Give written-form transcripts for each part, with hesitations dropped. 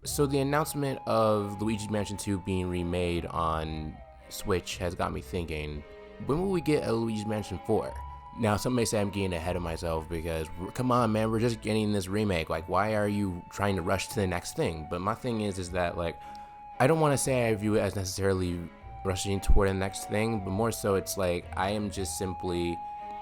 So the announcement of Luigi Mansion 2 being remade on Switch has got me thinking, when will we get a Luigi Mansion 4? Now, some may say I'm getting ahead of myself because, come on, man, we're just getting this remake. Like, why are you trying to rush to the next thing? But my thing is that, like, I don't want to say I view it as necessarily rushing toward the next thing, but more so it's like I am just simply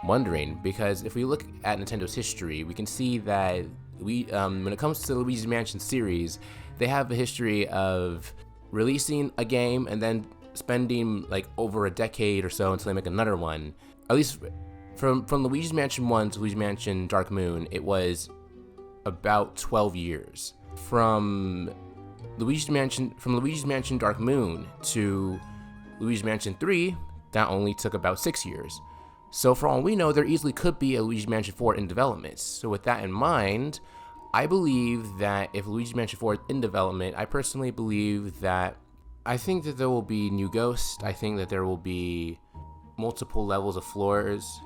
wondering, because if we look at Nintendo's history, we can see that when it comes to the Luigi's Mansion series, they have a history of releasing a game and then spending like over a decade or so until they make another one. At least from Luigi's Mansion 1 to Luigi's Mansion Dark Moon, it was about 12 years. From Luigi's Mansion Dark Moon to Luigi's Mansion 3, that only took about 6 years. So for all we know, there easily could be a Luigi's Mansion 4 in development. So with that in mind, I believe that if Luigi's Mansion 4 is in development, I personally believe that I think that there will be new ghosts. I think that there will be multiple levels of floors.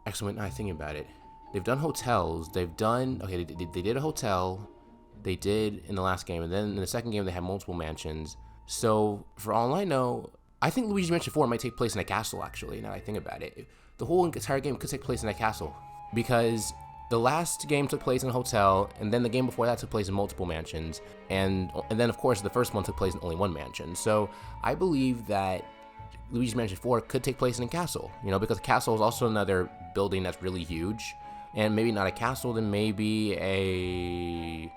Actually, now I'm thinking about it. They've done hotels. They did a hotel. They did in the last game. And then in the second game, they had multiple mansions. So for all I know, I think Luigi's Mansion 4 might take place in a castle, actually, now that I think about it. The whole entire game could take place in a castle, because the last game took place in a hotel, and then the game before that took place in multiple mansions, and then, of course, the first one took place in only one mansion. So I believe that Luigi's Mansion 4 could take place in a castle, because a castle is also another building that's really huge, and maybe not a castle, then maybe a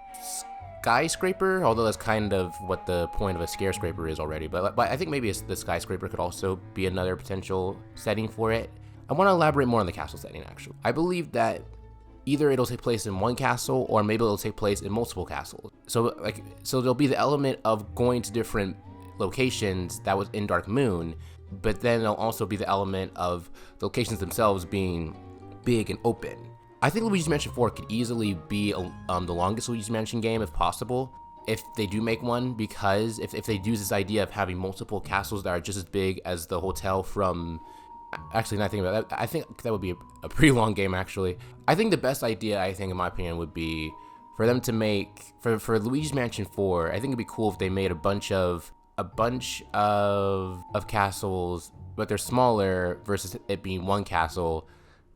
skyscraper, although that's kind of what the point of a skyscraper is already. But I think maybe the skyscraper could also be another potential setting for it. I want to elaborate more on the castle setting, actually. I believe that either it'll take place in one castle, or maybe it'll take place in multiple castles. So there'll be the element of going to different locations that was in Dark Moon, but then there'll also be the element of the locations themselves being big and open. I think Luigi's Mansion 4 could easily be the longest Luigi's Mansion game if possible, if they do make one, because if they use this idea of having multiple castles that are just as big as the hotel from... Actually, not thinking about that, I think that would be a pretty long game, actually. I think the best idea, in my opinion, would be for them to make... For Luigi's Mansion 4, I think it'd be cool if they made a bunch of castles, but they're smaller versus it being one castle,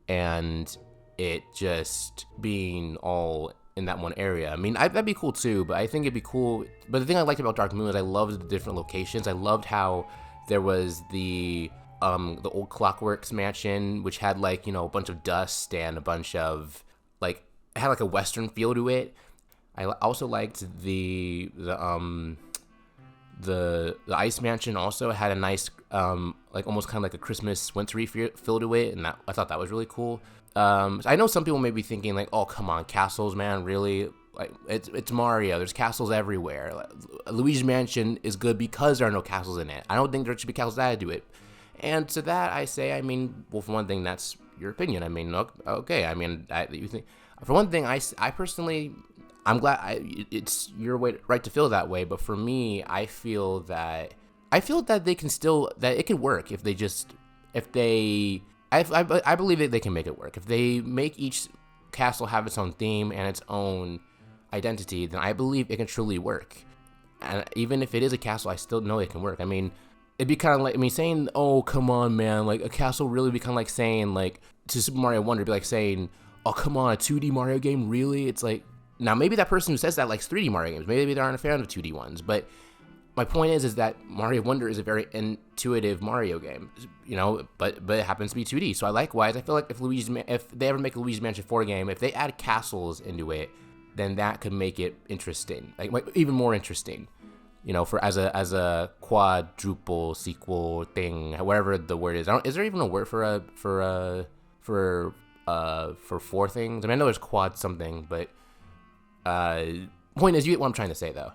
and it just being all in that one area. I mean, that'd be cool too, but I think it'd be cool. But the thing I liked about Dark Moon is I loved the different locations. I loved how there was the old Clockworks mansion, which had like, a bunch of dust and a bunch of like, it had like a Western feel to it. I also liked the Ice Mansion also had a nice, like almost kind of like a Christmas wintry feel to it, and I thought that was really cool. I know some people may be thinking like, oh, come on, castles, man, really? Like, it's Mario. There's castles everywhere. Like, Luigi's Mansion is good because there are no castles in it. I don't think there should be castles that do it. And to that, I say, I mean, well, for one thing, that's your opinion. I mean, okay. I mean, you think, for one thing, I personally, I'm glad it's your right to feel that way. But for me, I feel that they can still, that it can work if they I believe that they can make it work. If they make each castle have its own theme and its own identity, then I believe it can truly work. And even if it is a castle, I still know it can work. I mean, it'd be kind of like, saying, oh, come on, man, like a castle really be kind of like saying, like, to Super Mario Wonder, be like saying, oh, come on, a 2D Mario game, really? It's like, now maybe that person who says that likes 3D Mario games. Maybe they aren't a fan of 2D ones, but my point is that Mario Wonder is a very intuitive Mario game, but it happens to be 2D. So I feel like if they ever make a Luigi's Mansion 4 game, if they add castles into it, then that could make it interesting, like even more interesting, for as a quadruple sequel thing, however the word is. Is there even a word for four things? I mean, I know there's quad something, but point is, you get what I'm trying to say, though.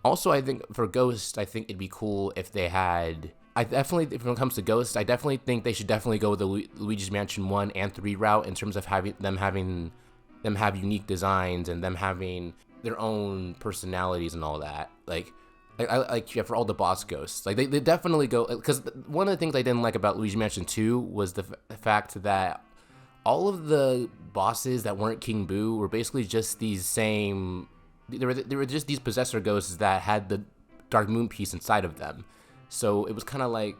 Also, I think for Ghost, I think it'd be cool if they had... when it comes to Ghost, I definitely think they should definitely go with the Luigi's Mansion 1 and 3 route in terms of having them have unique designs and them having their own personalities and all that. For all the boss ghosts. Like, they definitely go... Because one of the things I didn't like about Luigi's Mansion 2 was the fact that all of the bosses that weren't King Boo were basically just these same there were just these possessor ghosts that had the Dark Moon piece inside of them. So it was kind of like,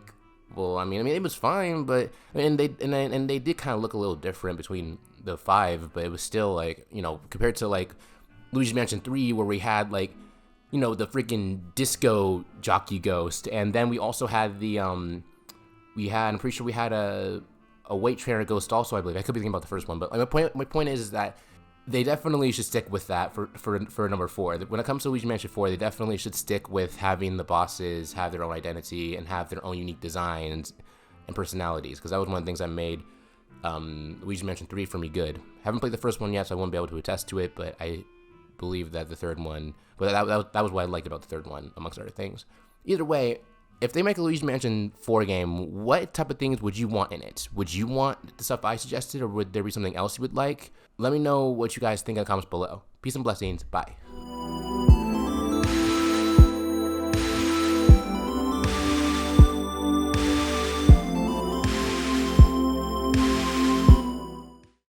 well, I mean, it was fine, but and they did kind of look a little different between the 5, but it was still like, you know, compared to like Luigi's Mansion 3, where we had like, you know, the freaking disco jockey ghost, and then we also had the I'm pretty sure we had a weight trainer ghost also, I believe. I could be thinking about the first one, but my point is that they definitely should stick with that for number 4. When it comes to Luigi Mansion 4, they definitely should stick with having the bosses have their own identity and have their own unique designs and personalities, because that was one of the things that made Luigi Mansion 3 for me good. Haven't played the first one yet, so I won't be able to attest to it, but I believe that the third one, but that was what I liked about the third one, amongst other things. Either way, if they make a Luigi Mansion 4 game, what type of things would you want in it? Would you want the stuff I suggested, or would there be something else you would like? Let me know what you guys think in the comments below. Peace and blessings. Bye.